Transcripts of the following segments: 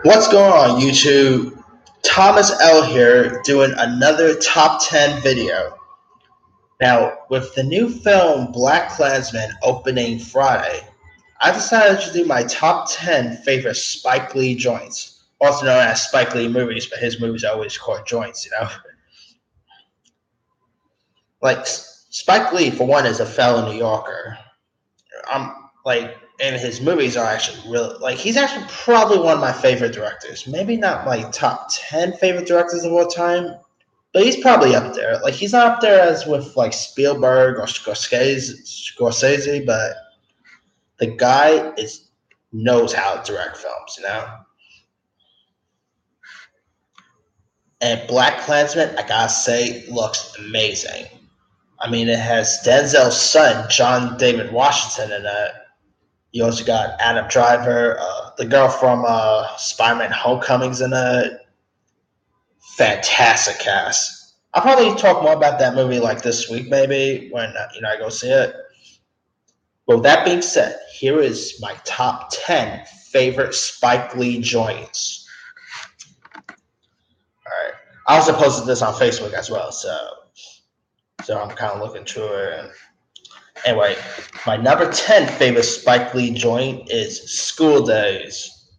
What's going on, YouTube? Thomas L here doing another top 10 video. Now, with the new film Black Klansman opening Friday, I decided to do my top 10 favorite Spike Lee joints, also known as Spike Lee movies, but his movies are always called joints. Like, Spike Lee, for one, is a fellow New Yorker. And his movies are actually really, he's actually probably one of my favorite directors. Maybe not my top 10 favorite directors of all time, but he's probably up there. Like, he's not up there as with like Spielberg or Scorsese, but the guy knows how to direct films. And Black Klansman, I gotta say, looks amazing. I mean, it has Denzel's son, John David Washington, in it. You also got Adam Driver, the girl from Spider-Man Homecoming's in it. Fantastic cast. I'll probably talk more about that movie like this week, maybe, when I go see it. But with that being said, here is my top 10 favorite Spike Lee joints. Alright. I also posted this on Facebook as well, so I'm kind of looking through it. And anyway, my number 10 favorite Spike Lee joint is School Days.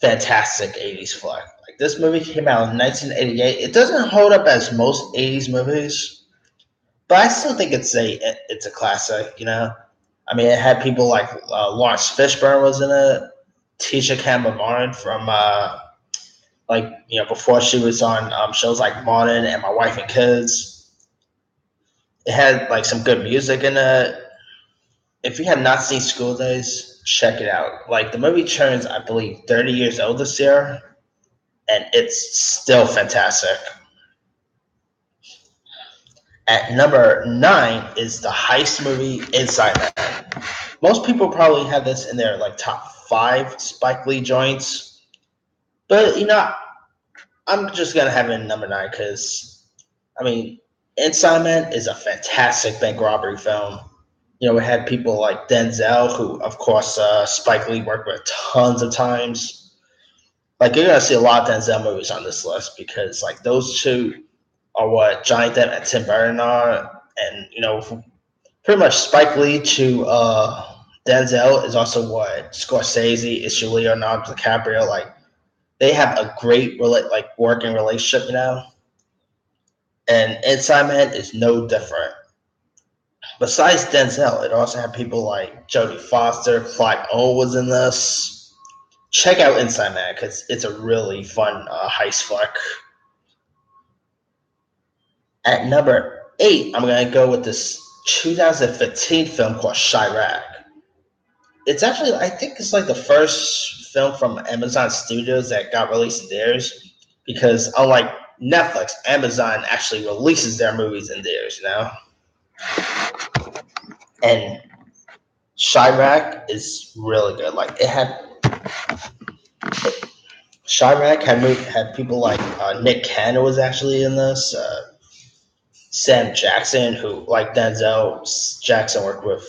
Fantastic 80s flick. Like, this movie came out in 1988. It doesn't hold up as most 80s movies, but I still think it's a classic. I mean, it had people like Lawrence Fishburne was in it, Tisha Campbell Martin from before she was on shows like Martin and My Wife and Kids. It had like some good music in it. If you have not seen School Days, check it out. Like, the movie turns, I believe, 30 years old this year, and it's still fantastic. At number 9 is the heist movie Inside Man. Most people probably have this in their top 5 Spike Lee joints, but I'm just gonna have it in number 9 because, I mean, Inside Man is a fantastic bank robbery film. We had people like Denzel, who, of course, Spike Lee worked with tons of times. Like, you're gonna see a lot of Denzel movies on this list because, those two are what Johnny Depp and Tim Burton are, and pretty much Spike Lee to Denzel is also what Scorsese is to Leonardo DiCaprio. Like, they have a great working relationship, and Inside Man is no different. Besides Denzel, it also had people like Jodie Foster, Clive Owen was in this. Check out Inside Man because it's a really fun heist flick. At number 8, I'm going to go with this 2015 film called Chirac. It's actually, I think it's the first film from Amazon Studios that got released in theirs, because unlike Netflix, Amazon actually releases their movies in theirs, And Chirac is really good. Chirac had people like Nick Cannon was actually in this. Sam Jackson, who, like Denzel, Jackson worked with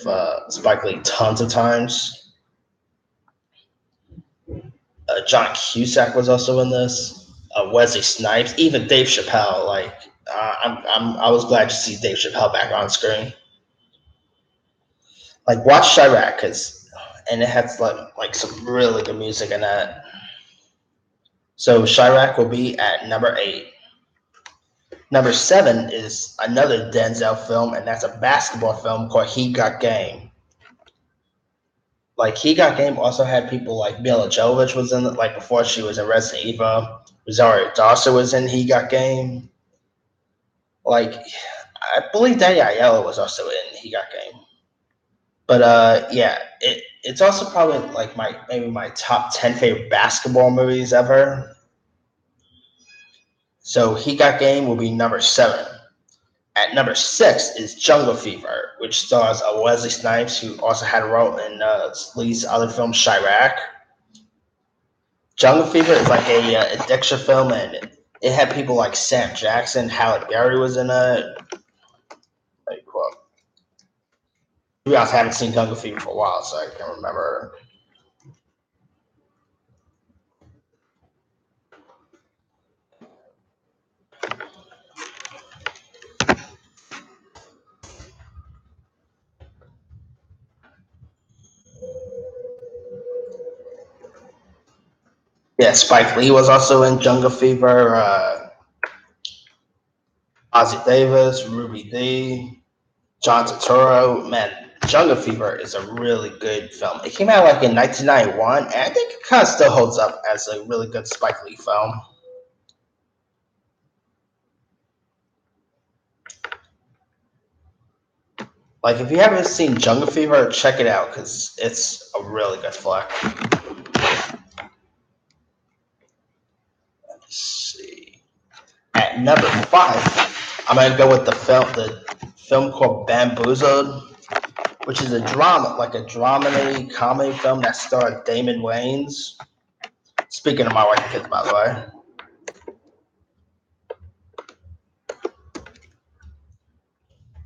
Spike Lee tons of times. John Cusack was also in this. Wesley Snipes, even Dave Chappelle. I was glad to see Dave Chappelle back on screen. Watch Chirac, and it has some really good music in that. So Chirac will be at number 8. Number 7 is another Denzel film, and that's a basketball film called He Got Game. He Got Game also had people like Mila Jovovich was in it, before she was in Resident Evil. Rosario Dawson was in He Got Game. I believe Danny Aiello was also in He Got Game. But yeah, it's also probably maybe my top 10 favorite basketball movies ever. So He Got Game will be number 7. At number 6 is Jungle Fever, which stars Wesley Snipes, who also had a role in Lee's other film, Chirac. Jungle Fever is a addiction film, and it had people like Sam Jackson, Halle Berry was in it. To be honest, I haven't seen Jungle Fever for a while, so I can't remember. Yeah, Spike Lee was also in Jungle Fever. Ozzie Davis, Ruby Dee, John Turturro. Man, Jungle Fever is a really good film. It came out like in 1991, and I think it kind of still holds up as a really good Spike Lee film. Like, if you haven't seen Jungle Fever, check it out because it's a really good flick. Let's see. At number 5, I'm gonna go with the film called Bamboozled, which is a drama, like a dramedy comedy film that starred Damon Wayans. Speaking of my wife and kids, by the way.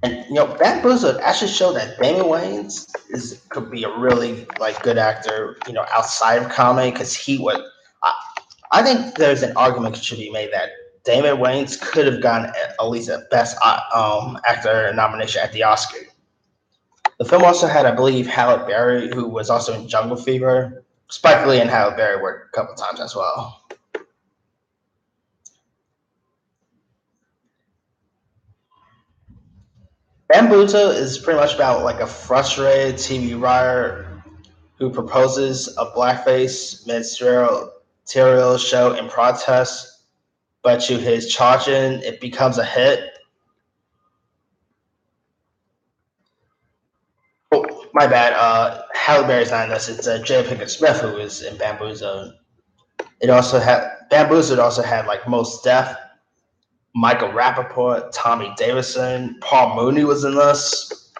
And Bamboozled actually showed that Damon Wayans could be a really like good actor, outside of comedy because he would. I, I think there's an argument that should be made that Damon Wayans could have gotten at least a Best Actor nomination at the Oscar. The film also had, I believe, Halle Berry, who was also in Jungle Fever. Spike Lee and Halle Berry worked a couple times as well. Bamboozle is pretty much about like a frustrated TV writer who proposes a blackface ministerial show in protest, but to his chagrin, it becomes a hit. Oh, my bad. Halle Berry's not in this. It's Jada Pinkett Smith who is in Bamboozle. It also had Bamboozled also had like Most Def, Michael Rappaport, Tommy Davidson, Paul Mooney was in this.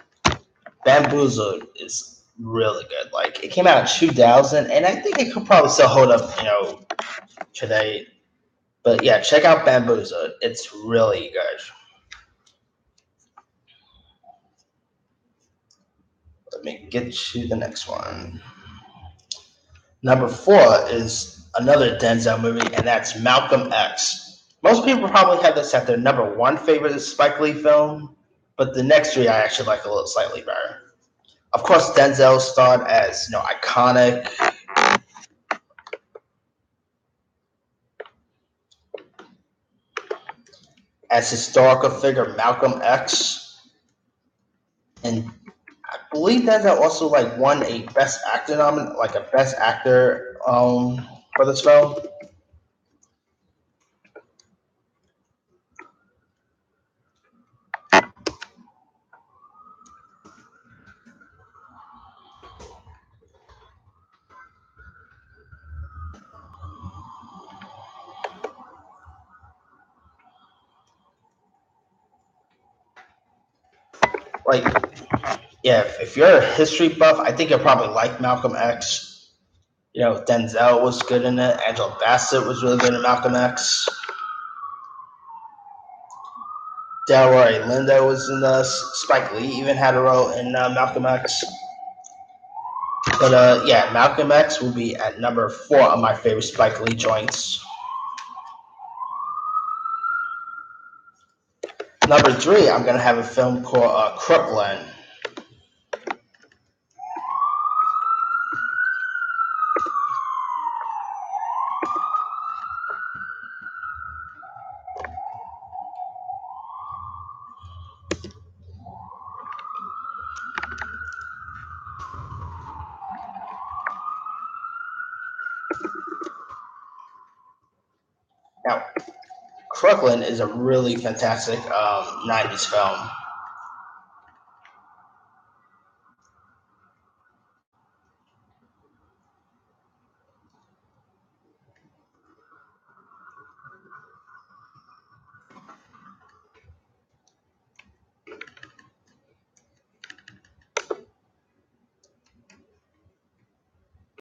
Bamboozled is really good. Like, it came out in 2000, and I think it could probably still hold up, today. But yeah, check out Bamboozled. It's really good. Let me get to the next one. Number 4 is another Denzel movie, and that's Malcolm X. Most people probably have this at their number 1 favorite Spike Lee film, but the next 3 I actually like a little slightly better. Of course, Denzel starred as iconic as historical figure Malcolm X, and I believe Denzel also like won a Best Actor like a Best Actor for this film. Like, yeah, if you're a history buff, I think you'll probably like Malcolm X. Denzel was good in it. Angela Bassett was really good in Malcolm X. Delroy Lindo was in this. Spike Lee even had a role in Malcolm X. But yeah, Malcolm X will be at number 4 of my favorite Spike Lee joints. Number 3, I'm gonna have a film called Crooklyn. Now, Crooklyn is a really fantastic '90s film.